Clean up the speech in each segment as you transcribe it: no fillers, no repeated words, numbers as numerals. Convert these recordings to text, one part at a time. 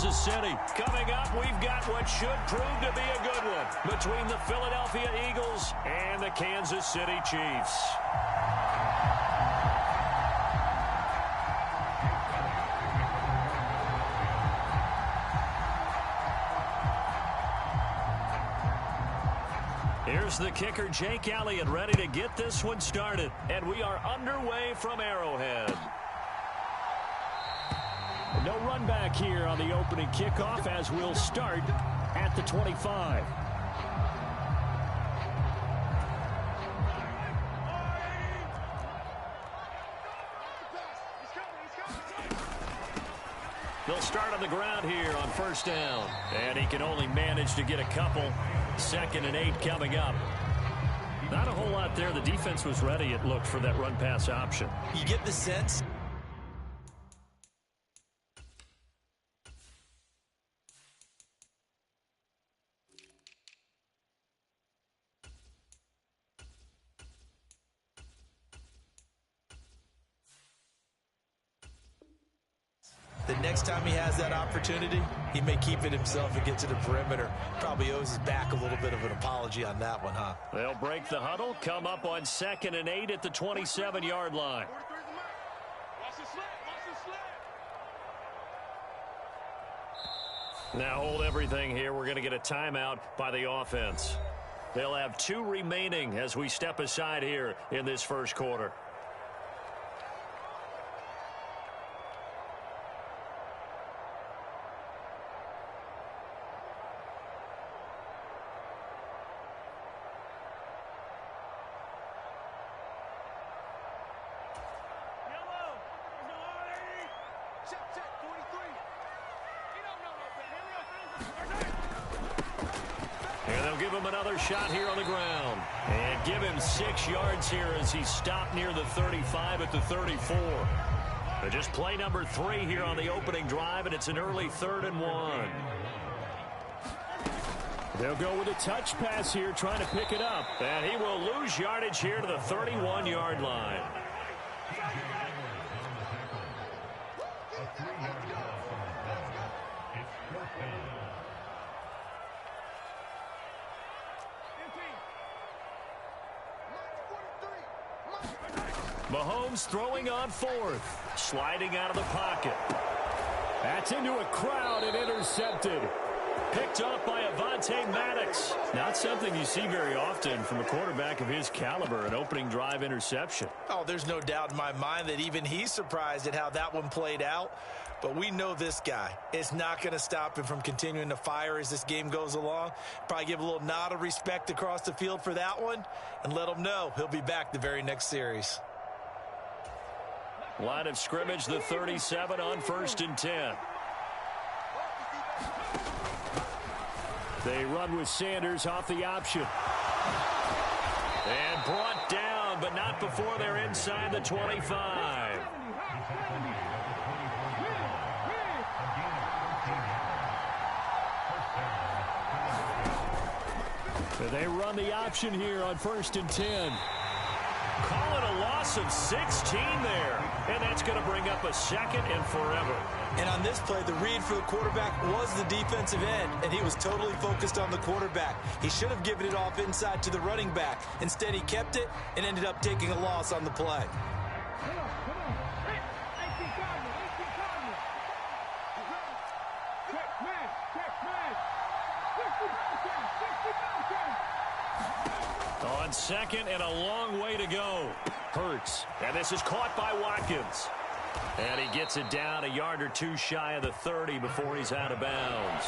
Kansas City. Coming up, we've got what should prove to be a good one between the Philadelphia Eagles and the Kansas City Chiefs. Here's the kicker, Jake Elliott, ready to get this one started. And we are underway from Arrowhead. No run back here on the opening kickoff as we'll start at the 25. They'll start on the ground here on first down. And he can only manage to get a couple. 2nd and 8 coming up. Not a whole lot there. The defense was ready, it looked, for that run-pass option. You get the sense. The next time he has that opportunity, he may keep it himself and get to the perimeter. Probably owes his back a little bit of an apology on that one, huh? They'll break the huddle, come up on 2nd and 8 at the 27-yard line. Now hold everything here. We're going to get a timeout by the offense. They'll have 2 remaining as we step aside here in this first quarter. Give him another shot here on the ground. And give him 6 yards here as he stopped near the 35 at the 34. But just play number 3 here on the opening drive, and it's an early 3rd and 1. They'll go with a touch pass here, trying to pick it up. And he will lose yardage here to the 31-yard line. Mahomes throwing on 4th. Sliding out of the pocket. That's into a crowd and intercepted. Picked off by Avonte Maddox. Not something you see very often from a quarterback of his caliber, an opening drive interception. Oh, there's no doubt in my mind that even he's surprised at how that one played out. But we know this guy. It's not going to stop him from continuing to fire as this game goes along. Probably give a little nod of respect across the field for that one and let him know he'll be back the very next series. Line of scrimmage, the 37 on 1st and 10. They run with Sanders off the option. And brought down, but not before they're inside the 25. They run the option here on 1st and 10. Call it a loss of 16 there. And that's going to bring up a 2nd and forever. And on this play, the read for the quarterback was the defensive end, and he was totally focused on the quarterback. He should have given it off inside to the running back. Instead, he kept it and ended up taking a loss on the play. On 2nd and a long way to go. Hurts. And this is caught by Watkins. And he gets it down a yard or 2 shy of the 30 before he's out of bounds.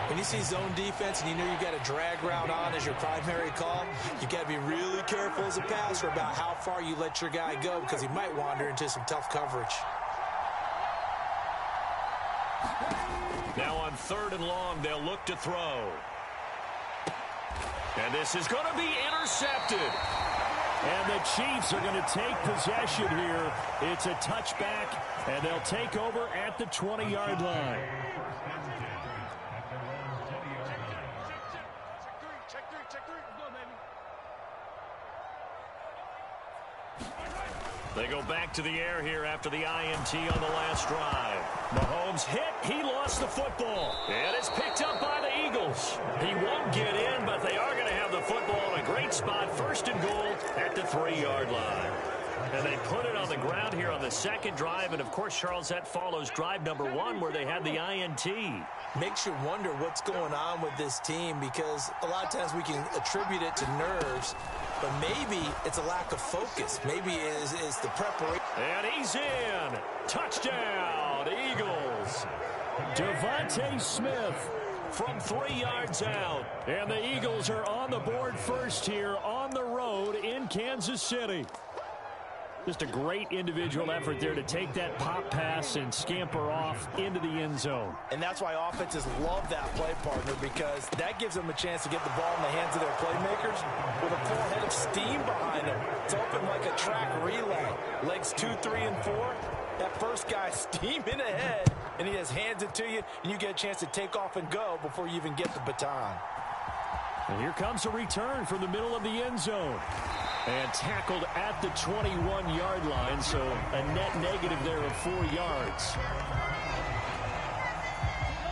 When you see zone defense and you know you got a drag route on as your primary call, you got to be really careful as a passer about how far you let your guy go because he might wander into some tough coverage. Now on 3rd and long, they'll look to throw. And this is going to be intercepted. And the Chiefs are going to take possession here. It's a touchback, and they'll take over at the 20-yard line. They go back to the air here after the INT on the last drive. Mahomes hit. He lost the football. And it's picked up by the Eagles. He won't get in, but they are going to have the football in a great spot. First and goal at the 3-yard line. And they put it on the ground here on the second drive. And, of course, Charles, that follows drive number 1 where they had the INT. Makes you wonder what's going on with this team because a lot of times we can attribute it to nerves, but maybe it's a lack of focus. Maybe it's the preparation. And he's in. Touchdown, Eagles. Devontae Smith from 3 yards out. And the Eagles are on the board first here on the road in Kansas City. Just a great individual effort there to take that pop pass and scamper off into the end zone. And that's why offenses love that play, partner, because that gives them a chance to get the ball in the hands of their playmakers with a full head of steam behind them. It's open like a track relay. Legs 2, 3, and 4. That first guy steaming ahead, and he just hands it to you, and you get a chance to take off and go before you even get the baton. And here comes a return from the middle of the end zone. And tackled at the 21-yard line, so a net negative there of 4 yards.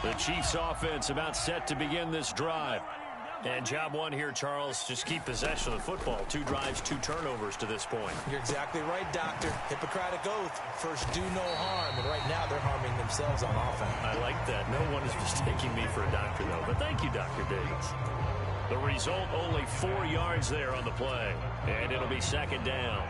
The Chiefs offense about set to begin this drive. And job 1 here, Charles, just keep possession of the football. 2 drives, 2 turnovers to this point. You're exactly right, Doctor. Hippocratic oath. First, do no harm. And right now, they're harming themselves on offense. I like that. No one is mistaking me for a doctor, though. But thank you, Dr. Davis. The result, only 4 yards there on the play. And it'll be second down.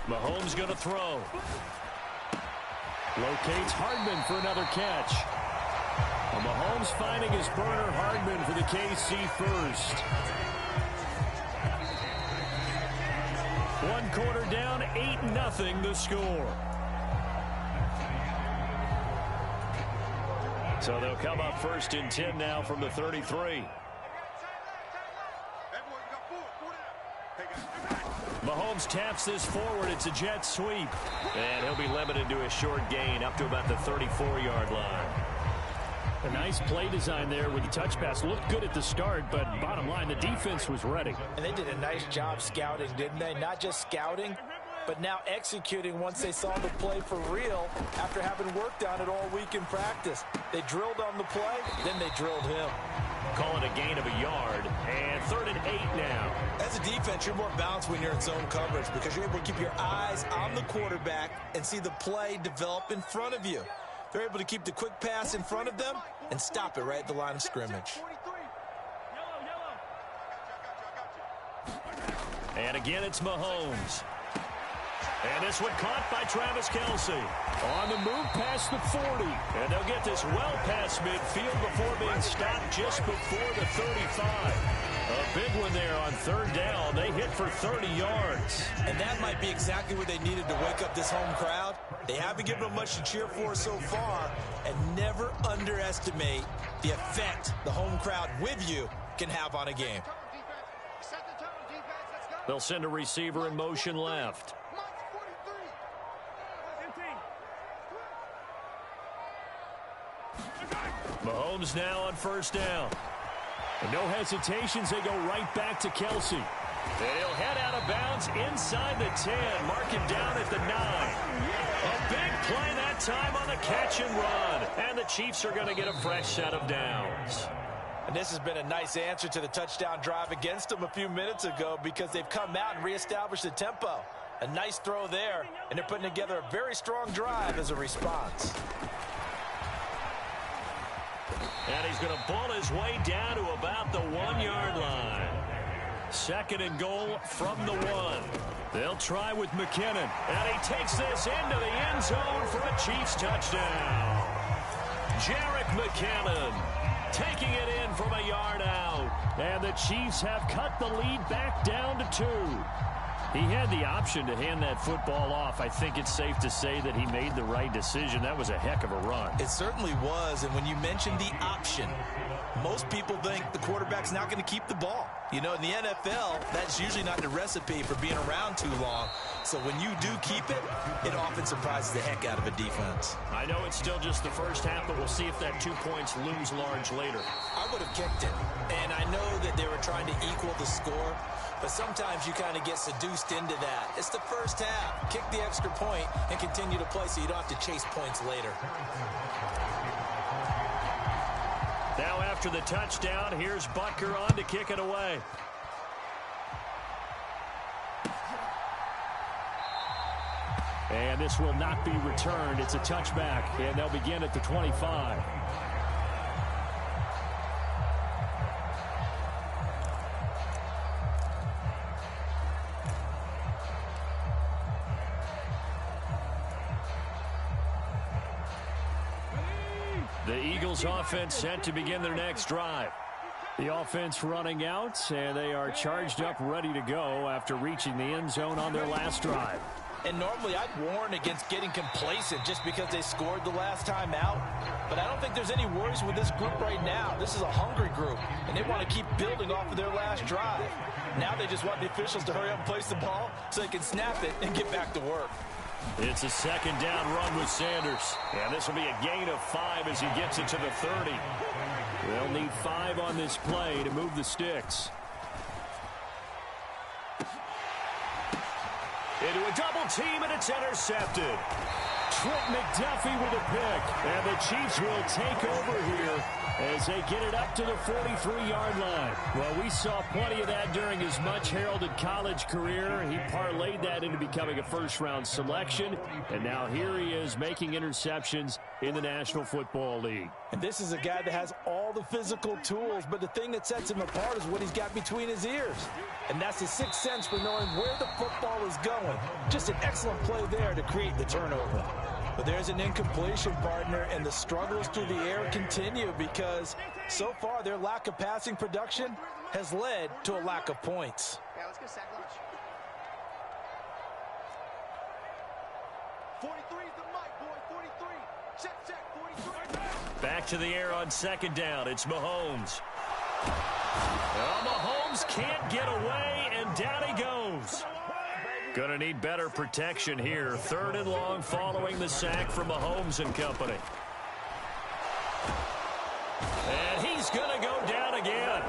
Mahomes going to throw. Locates Hardman for another catch. And Mahomes finding his burner Hardman for the KC first. 1 quarter down, 8-0 the score. So they'll come up first and 10 now from the 33. Mahomes taps this forward. It's a jet sweep. And he'll be limited to a short gain up to about the 34-yard line. A nice play design there with the touch pass. Looked good at the start, but bottom line, the defense was ready. And they did a nice job scouting, didn't they? Not just scouting, but now executing once they saw the play for real after having worked on it all week in practice. They drilled on the play, then they drilled him. Call it a gain of a yard, and 3rd and 8 now. As a defense, you're more balanced when you're in zone coverage because you're able to keep your eyes on the quarterback and see the play develop in front of you. They're able to keep the quick pass in front of them and stop it right at the line of scrimmage. And again, it's Mahomes. And this one caught by Travis Kelce. On the move past the 40. And they'll get this well past midfield before being stopped just before the 35. A big one there on 3rd down. They hit for 30 yards. And that might be exactly what they needed to wake up this home crowd. They haven't given them much to cheer for so far. And never underestimate the effect the home crowd with you can have on a game. They'll send a receiver in motion left. Mahomes now on 1st down. And no hesitations, they go right back to Kelce. And he'll head out of bounds inside the 10. Mark him down at the 9. A big play that time on the catch and run. And the Chiefs are going to get a fresh set of downs. And this has been a nice answer to the touchdown drive against them a few minutes ago because they've come out and reestablished the tempo. A nice throw there, and they're putting together a very strong drive as a response. And he's going to ball his way down to about the 1-yard line. 2nd and goal from the 1. They'll try with McKinnon. And he takes this into the end zone for a Chiefs touchdown. Jerick McKinnon taking it in from a yard out. And the Chiefs have cut the lead back down to 2. He had the option to hand that football off. I think it's safe to say that he made the right decision. That was a heck of a run. It certainly was. And when you mentioned the option, Most people think the quarterback's not going to keep the ball. You know, in the NFL, that's usually not the recipe for being around too long. So when you do keep it, it often surprises the heck out of a defense. I know it's still just the first half, but we'll see if that 2 points looms large later. I would have kicked it. And I know that they were trying to equal the score, but sometimes you kind of get seduced into that. It's the first half. Kick the extra point and continue to play so you don't have to chase points later. Now after the touchdown, here's Butker on to kick it away. And this will not be returned. It's a touchback, and they'll begin at the 25. The Eagles offense set to begin their next drive. The offense running out, and they are charged up, ready to go after reaching the end zone on their last drive. And normally I'd warn against getting complacent just because they scored the last time out. But I don't think there's any worries with this group right now. This is a hungry group, and they want to keep building off of their last drive. Now they just want the officials to hurry up and place the ball so they can snap it and get back to work. It's a second down run with Sanders. And this will be a gain of 5 as he gets it to the 30. They'll need 5 on this play to move the sticks. Into a double team, and it's intercepted. Trent McDuffie with a pick. And the Chiefs will take over here as they get it up to the 43-yard line. Well, we saw plenty of that during his much-heralded college career. He parlayed that into becoming a first-round selection. And now here he is making interceptions in the National Football League. And this is a guy that has all the physical tools, but the thing that sets him apart is what he's got between his ears. And that's the sixth sense for knowing where the football is going. Just an excellent play there to create the turnover. But there's an incompletion, partner, and the struggles through the air continue because so far their lack of passing production has led to a lack of points. Yeah, let's go sack lunch. 43 is the mic, boy. 43. Check, 43. Back to the air on second down. It's Mahomes. Well, Mahomes can't get away, and down he goes. Gonna need better protection here. 3rd and long following the sack from Mahomes and company. And he's gonna go down again.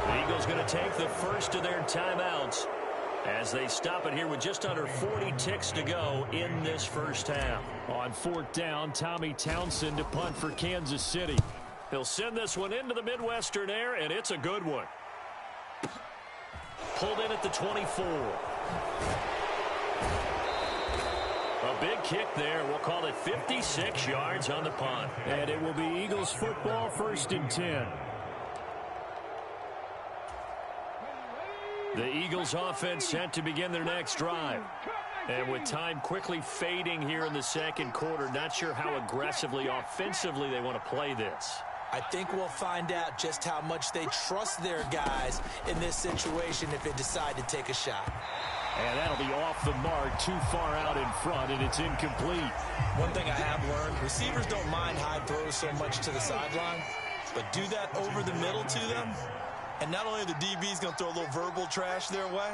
The Eagles gonna take the first of their timeouts as they stop it here with just under 40 ticks to go in this first half. On 4th down, Tommy Townsend to punt for Kansas City. He'll send this one into the Midwestern air, and it's a good one. Pulled in at the 24. A big kick there. We'll call it 56 yards on the punt. And it will be Eagles football, 1st and 10. The Eagles offense set to begin their next drive. And with time quickly fading here in the second quarter, not sure how aggressively, offensively they want to play this. I think we'll find out just how much they trust their guys in this situation if they decide to take a shot. And that'll be off the mark, too far out in front, and it's incomplete. One thing I have learned, receivers don't mind high throws so much to the sideline, but do that over the middle to them, and not only are the DBs going to throw a little verbal trash their way,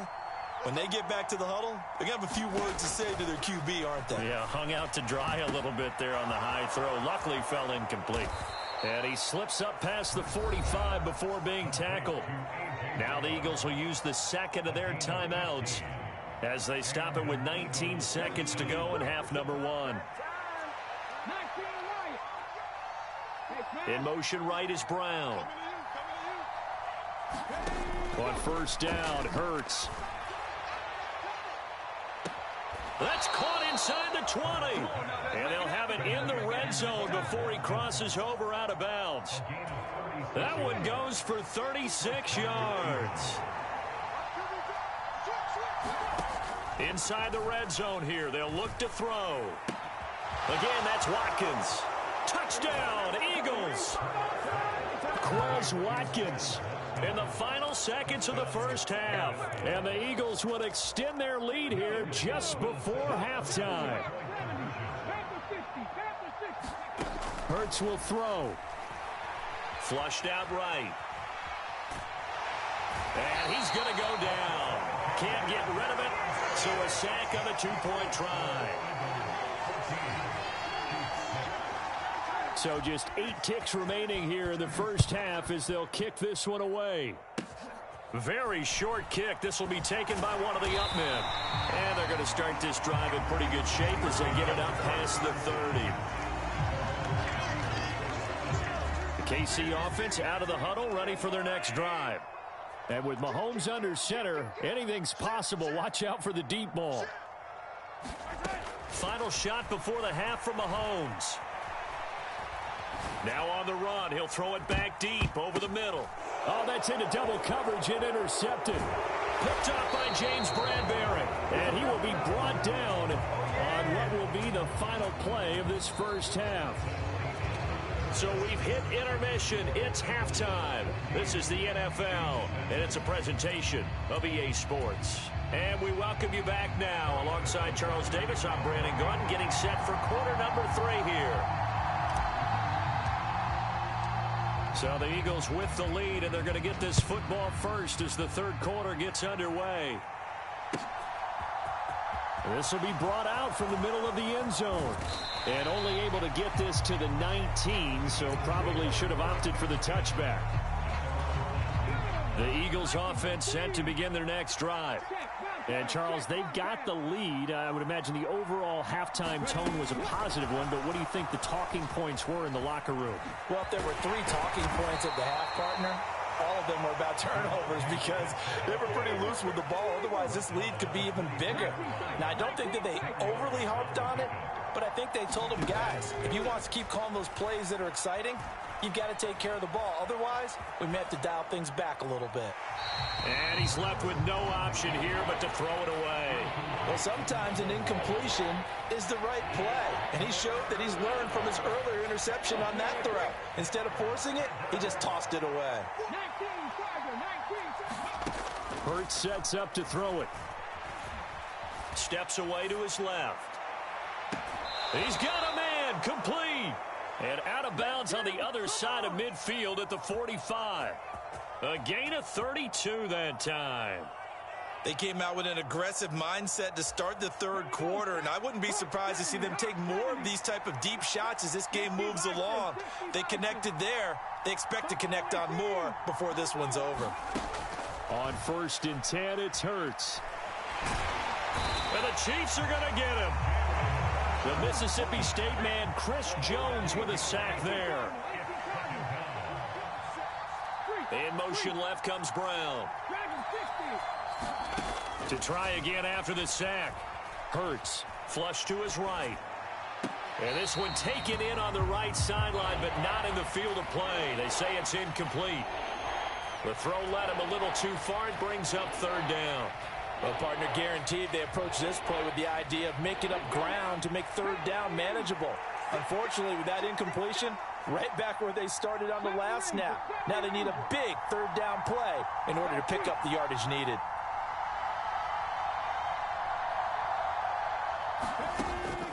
when they get back to the huddle, they're going to have a few words to say to their QB, aren't they? Yeah, hung out to dry a little bit there on the high throw. Luckily fell incomplete. And he slips up past the 45 before being tackled. Now the Eagles will use the second of their timeouts as they stop it with 19 seconds to go in half number 1. In motion right is Brown. On 1st down, Hurts. That's caught inside the 20. And they'll have it in the red zone before he crosses over out of bounds. That one goes for 36 yards. Inside the red zone here, they'll look to throw. Again, that's Watkins. Touchdown, Eagles. Quez Watkins in the final seconds of the first half. And the Eagles would extend their lead here just before halftime. Hurts will throw. Flushed out right. And he's going to go down. Can't get rid of it. So a sack on a two-point try. So just 8 ticks remaining here in the first half as they'll kick this one away. Very short kick. This will be taken by one of the up men. And they're going to start this drive in pretty good shape as they get it up past the 30. The KC offense out of the huddle, ready for their next drive. And with Mahomes under center, anything's possible. Watch out for the deep ball. Final shot before the half from Mahomes. Now on the run, he'll throw it back deep over the middle. Oh, that's into double coverage and intercepted. Picked up by James Bradbury. And he will be brought down on what will be the final play of this first half. So we've hit intermission. It's halftime. This is the NFL, and it's a presentation of EA Sports. And we welcome you back now. Alongside Charles Davis, I'm Brandon Gunn, getting set for quarter number 3 here. So the Eagles with the lead, and they're going to get this football first as the third quarter gets underway. This will be brought out from the middle of the end zone. And only able to get this to the 19, so probably should have opted for the touchback. The Eagles offense set to begin their next drive. And, Charles, they've got the lead. I would imagine the overall halftime tone was a positive one, but what do you think the talking points were in the locker room? Well, if there were 3 talking points at the half, partner, all of them were about turnovers because they were pretty loose with the ball. Otherwise, this lead could be even bigger. Now, I don't think that they overly harped on it, but I think they told them, guys, if you want to keep calling those plays that are exciting, you've got to take care of the ball. Otherwise, we may have to dial things back a little bit. And he's left with no option here but to throw it away. Well, sometimes an incompletion is the right play. And he showed that he's learned from his earlier interception on that throw. Instead of forcing it, he just tossed it away. Hurts sets up to throw it. Steps away to his left. He's got a man, complete. And out of bounds on the other side of midfield at the 45. A gain of 32 that time. They came out with an aggressive mindset to start the third quarter, and I wouldn't be surprised to see them take more of these type of deep shots as this game moves along. They connected there. They expect to connect on more before this one's over. On 1st and 10, it's Hurts. And the Chiefs are going to get him. The Mississippi State man, Chris Jones, with a sack there. In motion left comes Brown. To try again after the sack. Hurts, flush to his right. And this one taken in on the right sideline, but not in the field of play. They say it's incomplete. The throw led him a little too far. It brings up 3rd down. Well, partner, guaranteed they approach this play with the idea of making up ground to make 3rd down manageable. Unfortunately, with that incompletion, right back where they started on the last snap. Now they need a big 3rd down play in order to pick up the yardage needed.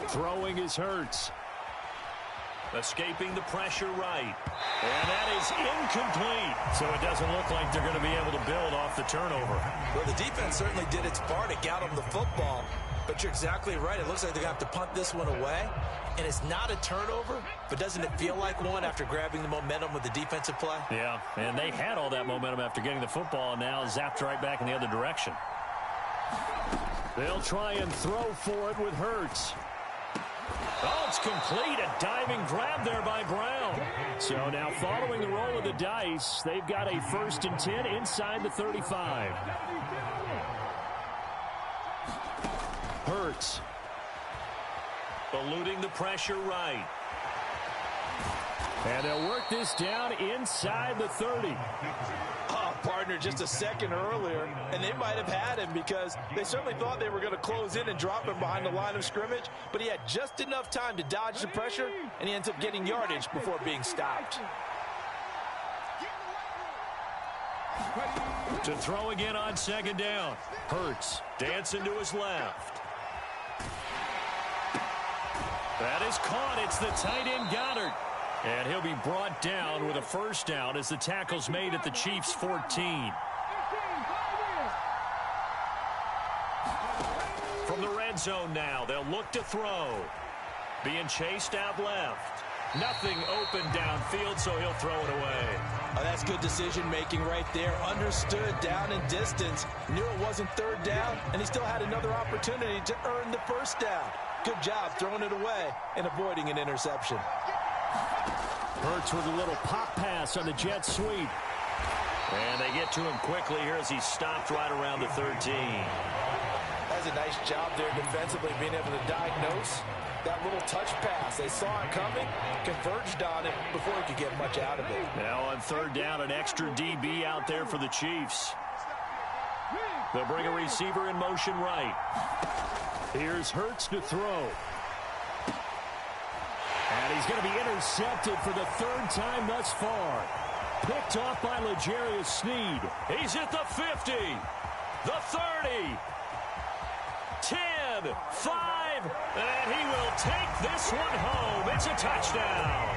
Throwing is Hurts. Escaping the pressure right. And that is incomplete. So it doesn't look like they're going to be able to build off the turnover. Well, the defense certainly did its part to get them the football. But you're exactly right. It looks like they're going to have to punt this one away. And it's not a turnover, but doesn't it feel like one after grabbing the momentum with the defensive play? Yeah, and they had all that momentum after getting the football, and now zapped right back in the other direction. They'll try and throw for it with Hurts. Oh, it's complete. A diving grab there by Brown. So now following the roll of the dice, they've got a 1st and 10 inside the 35. Hurts. Eluding the pressure right. And they'll work this down inside the 30. Oh, partner, just a second earlier, and they might have had him because they certainly thought they were going to close in and drop him behind the line of scrimmage, but he had just enough time to dodge the pressure, and he ends up getting yardage before being stopped. To throw again on 2nd down. Hurts dancing to his left. That is caught. It's the tight end Goddard. And he'll be brought down with a first down as the tackle's made at the Chiefs' 14. From the red zone now, they'll look to throw. Being chased out left. Nothing open downfield, so he'll throw it away. Oh, that's good decision-making right there. Understood down and distance. Knew it wasn't third down, and he still had another opportunity to earn the first down. Good job throwing it away and avoiding an interception. Hurts with a little pop pass on the jet sweep. And they get to him quickly here as he's stopped right around the 13. That's a nice job there defensively, being able to diagnose that little touch pass. They saw it coming, converged on it before he could get much out of it. Now on third down, an extra DB out there for the Chiefs. They'll bring a receiver in motion right. Here's Hurts to throw. And he's going to be intercepted for the third time thus far. Picked off by L'Jarius Sneed. He's at the 50, the 30, 10, 5, and he will take this one home. It's a touchdown.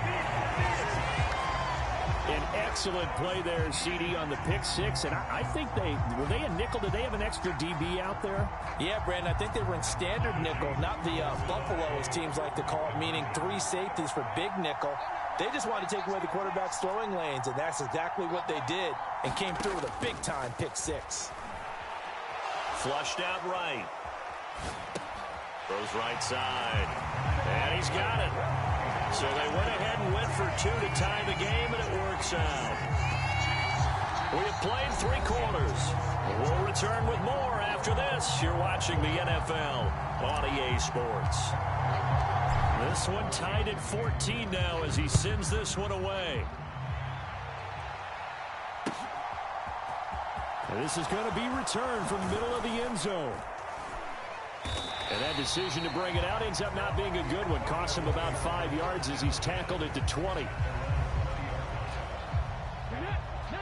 An excellent play there, CD, on the pick six. And I think were they a nickel? Did they have an extra DB out there? Yeah, Brandon, I think they were in standard nickel, not the Buffalo, as teams like to call it, meaning three safeties for big nickel. They just wanted to take away the quarterback's throwing lanes, and that's exactly what they did, and came through with a big-time pick six. Flushed out right. Throws right side. And he's got it. So they went ahead and went for two to tie the game, and it works out. We have played 3 quarters. We'll return with more after this. You're watching the NFL on EA Sports. This one tied at 14 now as he sends this one away. And this is going to be returned from the middle of the end zone. And that decision to bring it out ends up not being a good one. Costs him about 5 yards as he's tackled at the 20.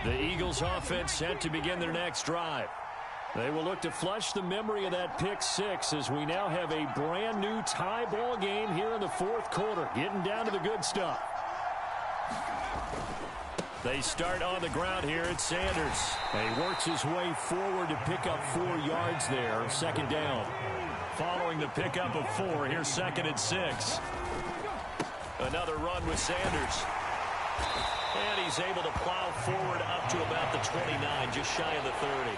The Eagles offense set to begin their next drive. They will look to flush the memory of that pick six as we now have a brand new tie ball game here in the fourth quarter. Getting down to the good stuff. They start on the ground here at Sanders. And he works his way forward to pick up 4 yards there. Second down. Following the pickup of 4, here's 2nd and 6. Another run with Sanders. And he's able to plow forward up to about the 29, just shy of the 30.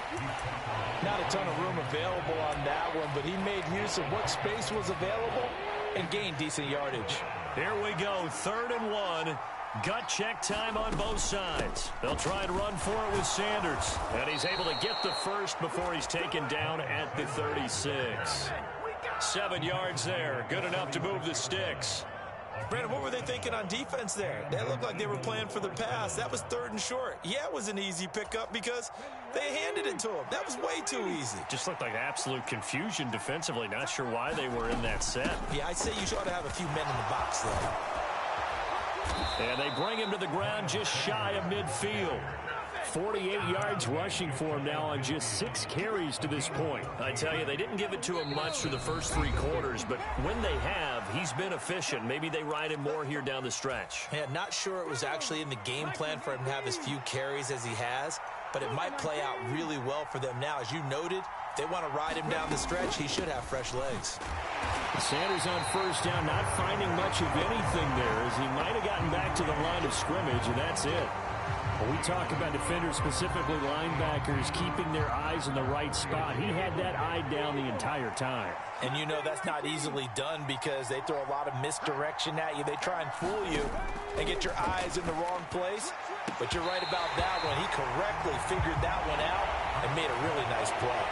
Not a ton of room available on that one, but he made use of what space was available and gained decent yardage. Here we go, 3rd and 1. Gut check time on both sides. They'll try and run for it with Sanders. And he's able to get the first before he's taken down at the 36. 7 yards there. Good enough to move the sticks. Brandon, what were they thinking on defense there? They looked like they were playing for the pass. That was 3rd and short. Yeah, it was an easy pickup because they handed it to him. That was way too easy. Just looked like absolute confusion defensively. Not sure why they were in that set. Yeah, I'd say you ought to have a few men in the box there. And they bring him to the ground just shy of midfield. 48 yards rushing for him now on just 6 carries to this point. I tell you, they didn't give it to him much for the first 3 quarters, but when they have, he's been efficient. Maybe they ride him more here down the stretch. Yeah, not sure it was actually in the game plan for him to have as few carries as he has, but it might play out really well for them now. As you noted, if they want to ride him down the stretch, he should have fresh legs. Sanders on first down, not finding much of anything there, as he might have gotten back to the line of scrimmage, and that's it. When we talk about defenders, specifically linebackers, keeping their eyes in the right spot, he had that eye down the entire time. And you know that's not easily done because they throw a lot of misdirection at you. They try and fool you and get your eyes in the wrong place. But you're right about that one. He correctly figured that one out and made a really nice play.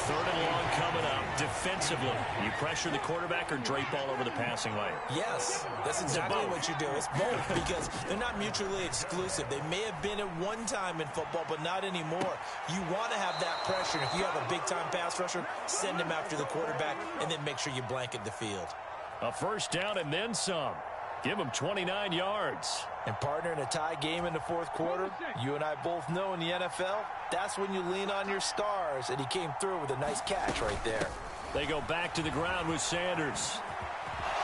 3rd and long coming up. Defensively, you pressure the quarterback or drape all over the passing lane? Yes, that's exactly what you do. It's both because they're not mutually exclusive. They may have been at one time in football, but not anymore. You want to have that pressure. If you have a big-time pass rusher, send him after the quarterback and then make sure you blanket the field. A first down and then some. Give him 29 yards. And partner, in a tie game in the fourth quarter, you and I both know in the NFL, that's when you lean on your stars, and he came through with a nice catch right there. They go back to the ground with Sanders.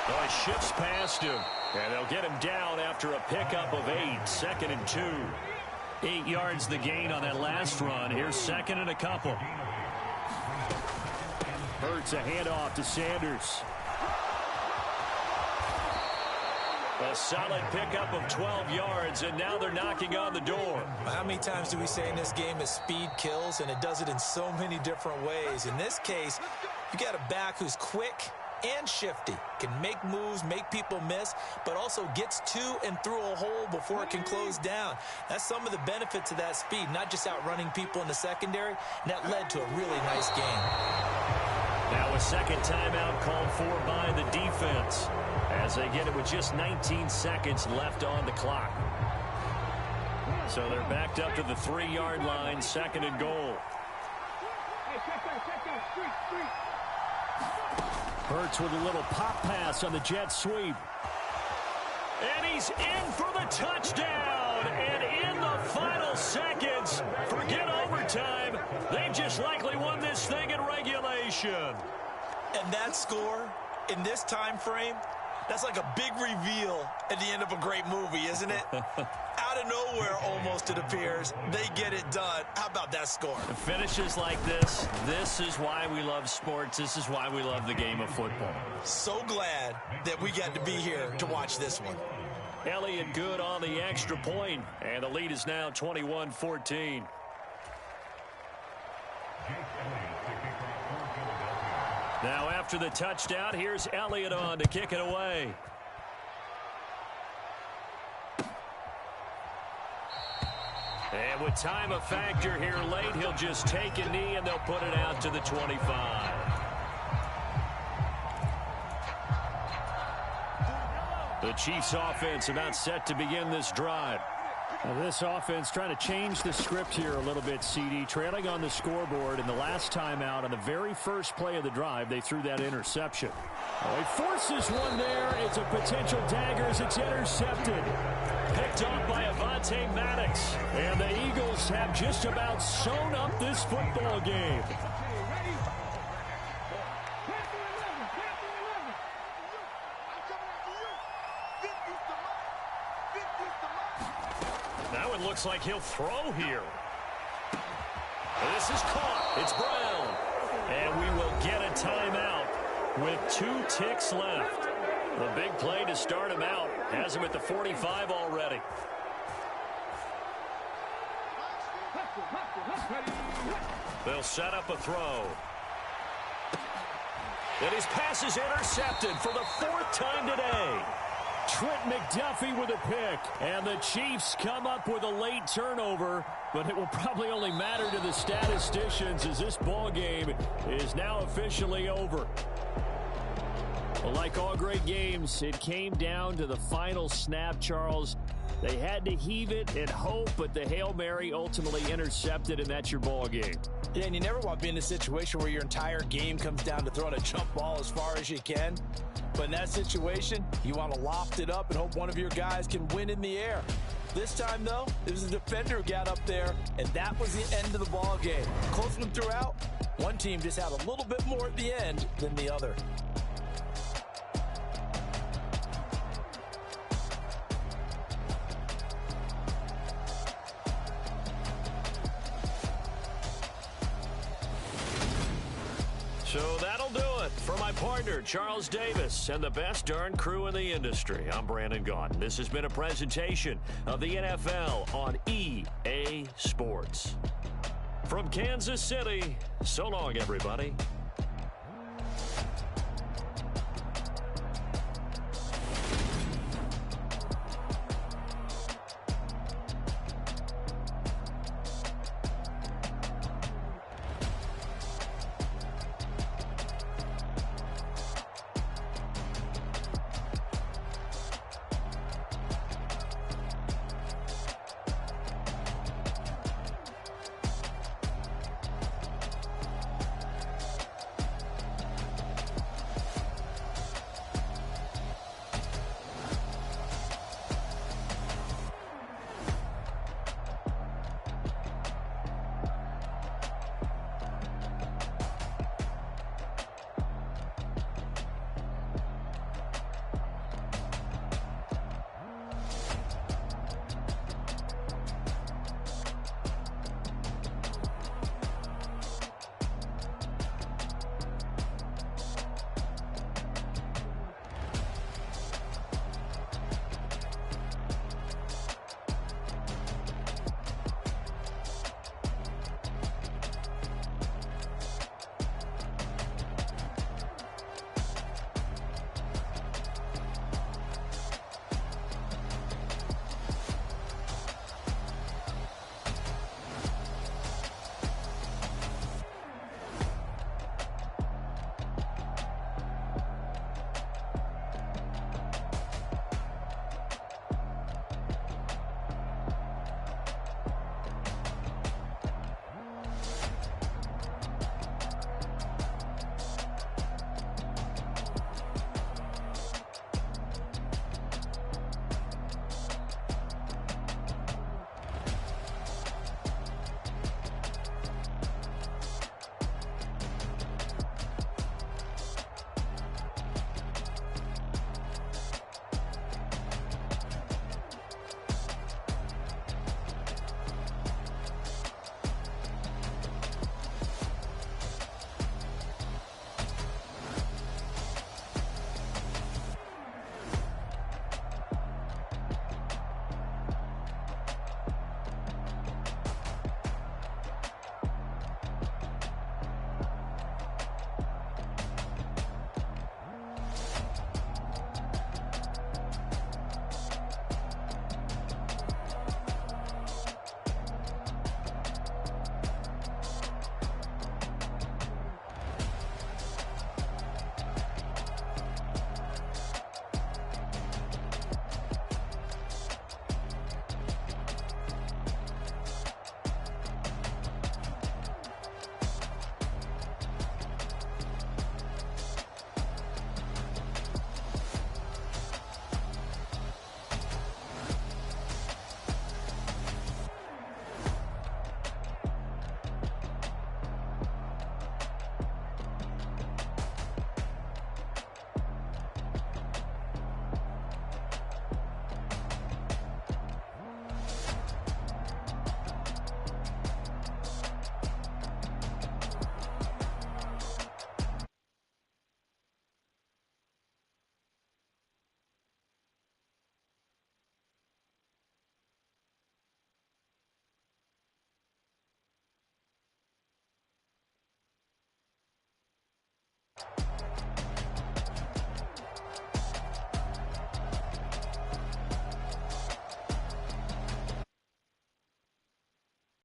Oh, it shifts past him. And they'll get him down after a pickup of 8, 2nd and 2. 8 yards the gain on that last run. Here's 2nd and a couple. Hurts a handoff to Sanders. A solid pickup of 12 yards, and now they're knocking on the door. How many times do we say in this game that speed kills, and it does it in so many different ways? In this case, you got a back who's quick and shifty, can make moves, make people miss, but also gets to and through a hole before it can close down. That's some of the benefits of that speed, not just outrunning people in the secondary, and that led to a really nice game. Now a second timeout called for by the defense as they get it with just 19 seconds left on the clock. So they're backed up to the 3-yard line, 2nd and goal. Hurts with a little pop pass on the jet sweep. And he's in for the touchdown. And in the final seconds, forget overtime. They just likely won this thing in regulation. And that score in this time frame, that's like a big reveal at the end of a great movie, isn't it? Out of nowhere, almost, it appears, they get it done. How about that score? Finishes like this. This is why we love sports. This is why we love the game of football. So glad that we got to be here to watch this one. Elliott good on the extra point, and the lead is now 21-14. Now after the touchdown, here's Elliott on to kick it away. And with time a factor here late, he'll just take a knee and they'll put it out to the 25. The Chiefs offense about set to begin this drive. Now this offense trying to change the script here a little bit, CD. Trailing on the scoreboard in the last timeout on the very first play of the drive, they threw that interception. Oh, he forces one there. It's a potential dagger as it's intercepted. Picked off by Avonte Maddox. And the Eagles have just about sewn up this football game. Now it looks like he'll throw here. This is caught. It's Brown. And we will get a timeout with 2 ticks left. The big play to start him out has him at the 45 already. They'll set up a throw. And his pass is intercepted for the 4th time today. Trent McDuffie with a pick. And the Chiefs come up with a late turnover, but it will probably only matter to the statisticians as this ball game is now officially over. Well, like all great games, it came down to the final snap, Charles. They had to heave it and hope, but the Hail Mary ultimately intercepted, and that's your ball game. Yeah, and you never want to be in a situation where your entire game comes down to throwing a jump ball as far as you can. But in that situation, you want to loft it up and hope one of your guys can win in the air. This time, though, it was a defender who got up there, and that was the end of the ball game. Close one throughout. One team just had a little bit more at the end than the other. So that'll do it for my partner, Charles Davis, and the best darn crew in the industry. I'm Brandon Gaudin. This has been a presentation of the NFL on EA Sports. From Kansas City, so long, everybody.